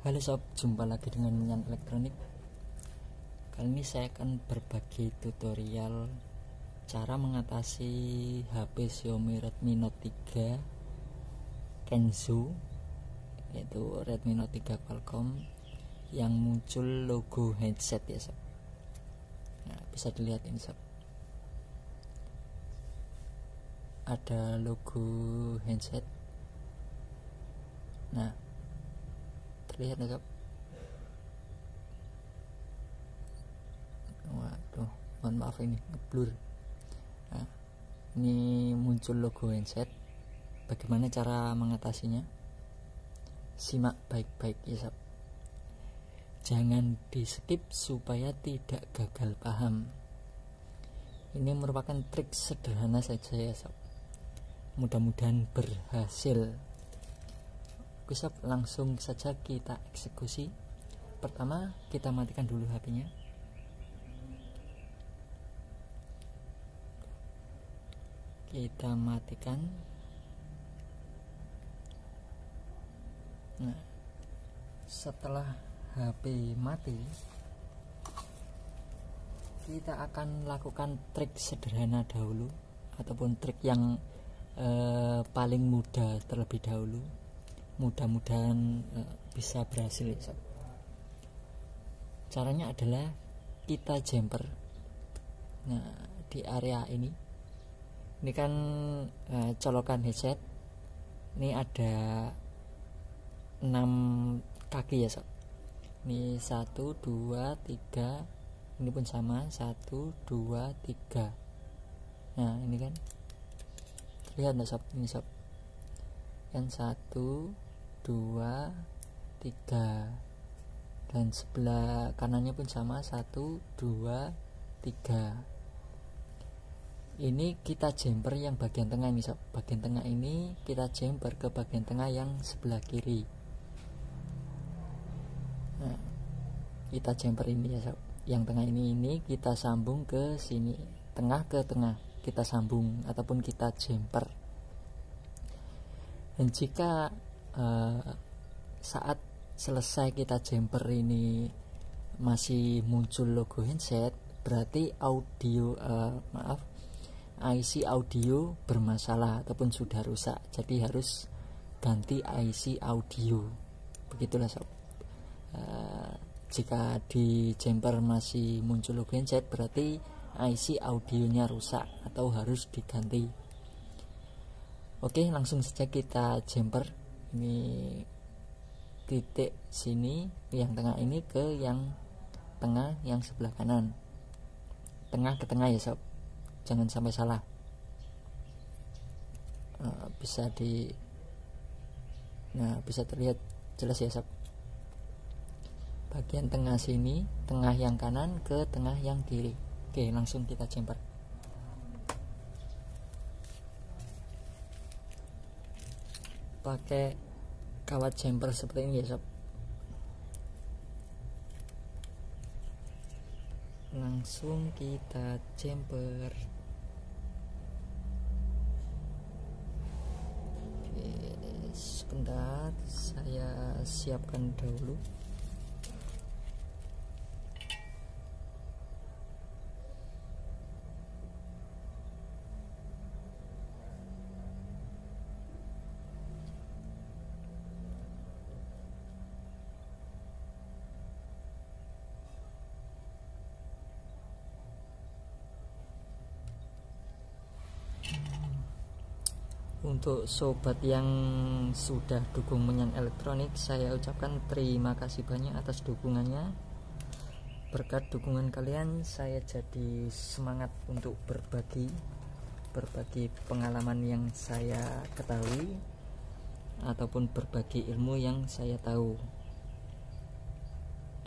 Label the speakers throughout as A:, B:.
A: Halo sob, jumpa lagi dengan Minyan Elektronik. Kali ini saya akan berbagi tutorial cara mengatasi HP Xiaomi Redmi Note 3 Kenzo, yaitu Redmi Note 3 Qualcomm yang muncul logo headset ya sob. Nah, bisa dilihat ini sob, ada logo handset. Nah, terlihat ya sob. Waduh, mohon maaf ini ngeblur. Nah, ini muncul logo handset. Bagaimana cara mengatasinya? Simak baik-baik ya sob. Jangan di skip supaya tidak gagal paham. Ini merupakan trik sederhana saja ya sob. Mudah-mudahan berhasil. Oke sob, langsung saja kita eksekusi. Pertama, kita matikan dulu HP-nya. Kita matikan. Nah, setelah HP mati, kita akan lakukan trik sederhana dahulu, ataupun trik yang paling mudah terlebih dahulu. Mudah-mudahan bisa berhasil ya sob. Caranya adalah kita jumper. Nah, di area ini kan colokan headset. Ini ada 6 kaki ya sob. Ini 1, 2, 3. Ini pun sama, 1, 2, 3. Nah, ini kan lihat nggak sob, ini sob. Yang 1, 2, 3, dan sebelah kanannya pun sama, 1, 2, 3. Ini kita jumper yang bagian tengah ini sob. Bagian tengah ini kita jumper ke bagian tengah yang sebelah kiri. Nah, kita jumper ini ya sob. Yang tengah ini kita sambung ke sini, tengah ke tengah kita sambung ataupun kita jumper. Dan jika saat selesai kita jumper ini masih muncul logo handset, berarti IC audio bermasalah ataupun sudah rusak. Jadi harus ganti IC audio. Begitulah sob. Jika di jumper masih muncul logo handset, berarti IC audionya rusak atau harus diganti. Oke, langsung saja kita jumper. Ini titik sini, yang tengah ini ke yang tengah yang sebelah kanan. Tengah ke tengah ya sob. Jangan sampai salah. Bisa terlihat jelas ya sob. Bagian tengah sini, tengah yang kanan ke tengah yang kiri. Oke, langsung kita jumper. Pakai kawat jumper seperti ini ya sob. Langsung kita jumper. Oke, sebentar saya siapkan dahulu. Untuk sobat yang sudah dukung Minyan Elektronik, saya ucapkan terima kasih banyak atas dukungannya. Berkat dukungan kalian, saya jadi semangat untuk berbagi pengalaman yang saya ketahui ataupun berbagi ilmu yang saya tahu.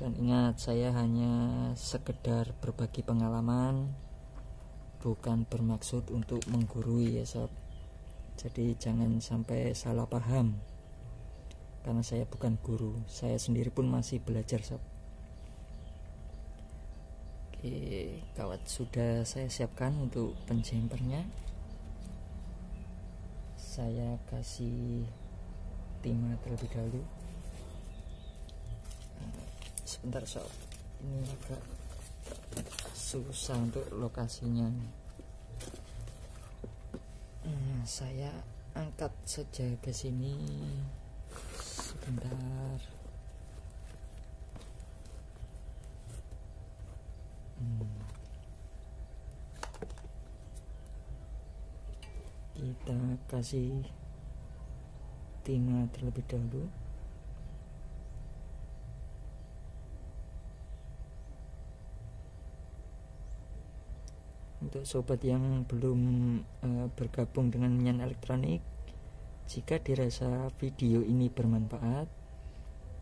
A: Dan ingat, saya hanya sekedar berbagi pengalaman, bukan bermaksud untuk menggurui ya sob. Jadi jangan sampai salah paham, karena saya bukan guru, saya sendiri pun masih belajar sob. Oke, kawat sudah saya siapkan untuk penjumpernya. Saya kasih timah terlebih dahulu. sebentar sob, ini agak susah untuk lokasinya. Saya angkat saja ke sini sebentar. Kita kasih Tina terlebih dahulu. Untuk sobat yang belum bergabung dengan Minyan Elektronik, jika dirasa video ini bermanfaat,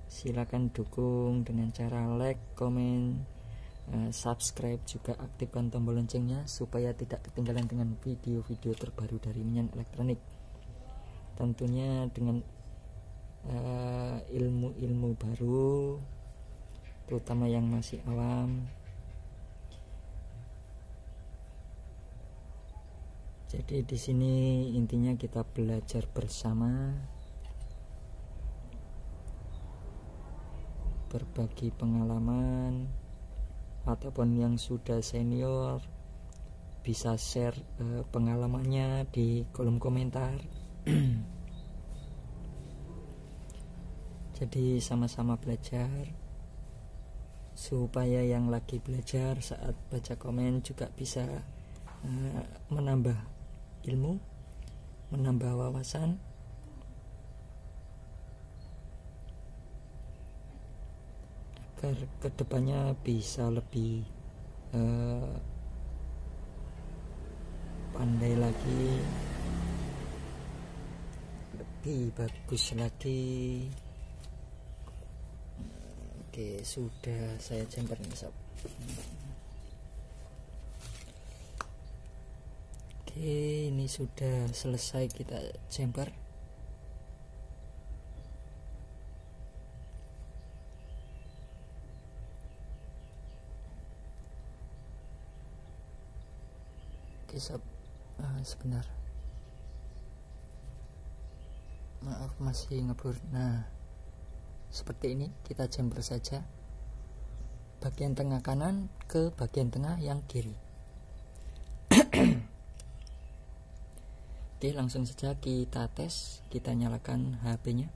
A: silakan dukung dengan cara like, komen, subscribe, juga aktifkan tombol loncengnya supaya tidak ketinggalan dengan video-video terbaru dari Minyan Elektronik. Tentunya dengan ilmu-ilmu baru, terutama yang masih awam. Jadi di sini intinya kita belajar bersama, berbagi pengalaman, ataupun yang sudah senior bisa share pengalamannya di kolom komentar. Jadi sama-sama belajar supaya yang lagi belajar saat baca komen juga bisa menambah ilmu, menambah wawasan, agar kedepannya bisa lebih pandai lagi, lebih bagus lagi. Oke, sudah saya jemper nih sob. Oke, ini sudah selesai kita jemper. Oke sob, sebentar, maaf masih ngeblur. Nah, seperti ini kita jemper saja bagian tengah kanan ke bagian tengah yang kiri. Oke, langsung saja kita tes. Kita nyalakan HP-nya.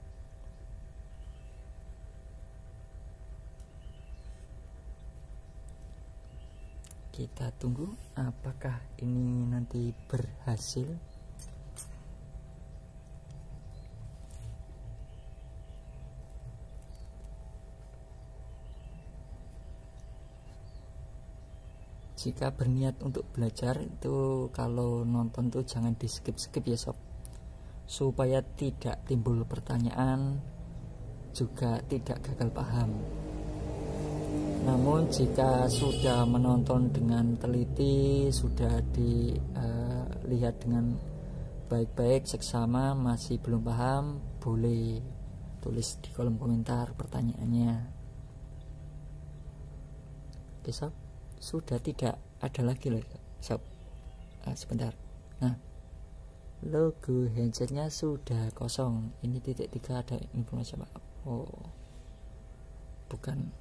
A: Kita tunggu apakah ini nanti berhasil. Jika berniat untuk belajar itu, kalau nonton tuh jangan di skip-skip ya sob, supaya tidak timbul pertanyaan, juga tidak gagal paham. Namun jika sudah menonton dengan teliti, sudah dilihat dengan baik-baik, seksama, masih belum paham, boleh tulis di kolom komentar pertanyaannya. Oke sob, sudah tidak ada lagi loh sob. Sebentar. Nah, logo handsetnya sudah kosong. Ini titik 3 ada informasi apa? Oh, bukan.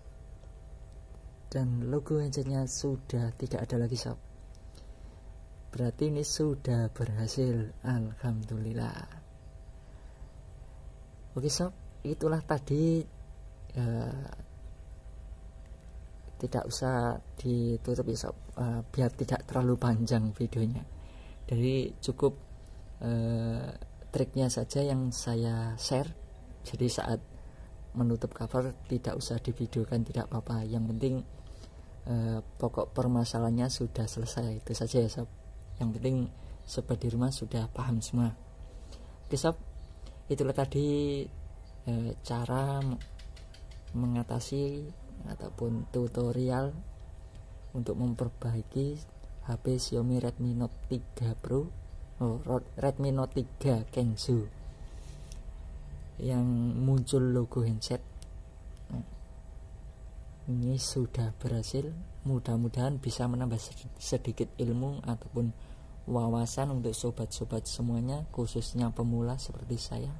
A: Dan logo handsetnya sudah tidak ada lagi sob. Berarti ini sudah berhasil. Alhamdulillah. Oke sob, itulah tadi. Tidak usah ditutup ya sob, biar tidak terlalu panjang videonya. Jadi cukup triknya saja yang saya share. Jadi saat menutup cover tidak usah divideokan, tidak apa-apa. Yang penting pokok permasalahannya sudah selesai, itu saja ya sob. Yang penting sobat di rumah sudah paham semua. Oke sob, itulah tadi cara mengatasi ataupun tutorial untuk memperbaiki HP Xiaomi Redmi Note 3 Pro, Redmi Note 3 Kenzo yang muncul logo handset. Ini sudah berhasil. Mudah-mudahan bisa menambah sedikit ilmu ataupun wawasan untuk sobat-sobat semuanya, khususnya pemula seperti saya.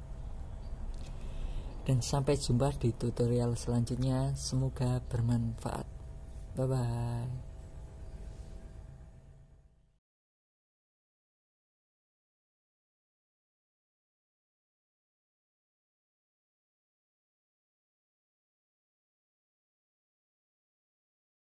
A: Dan sampai jumpa di tutorial selanjutnya, semoga bermanfaat. Bye bye.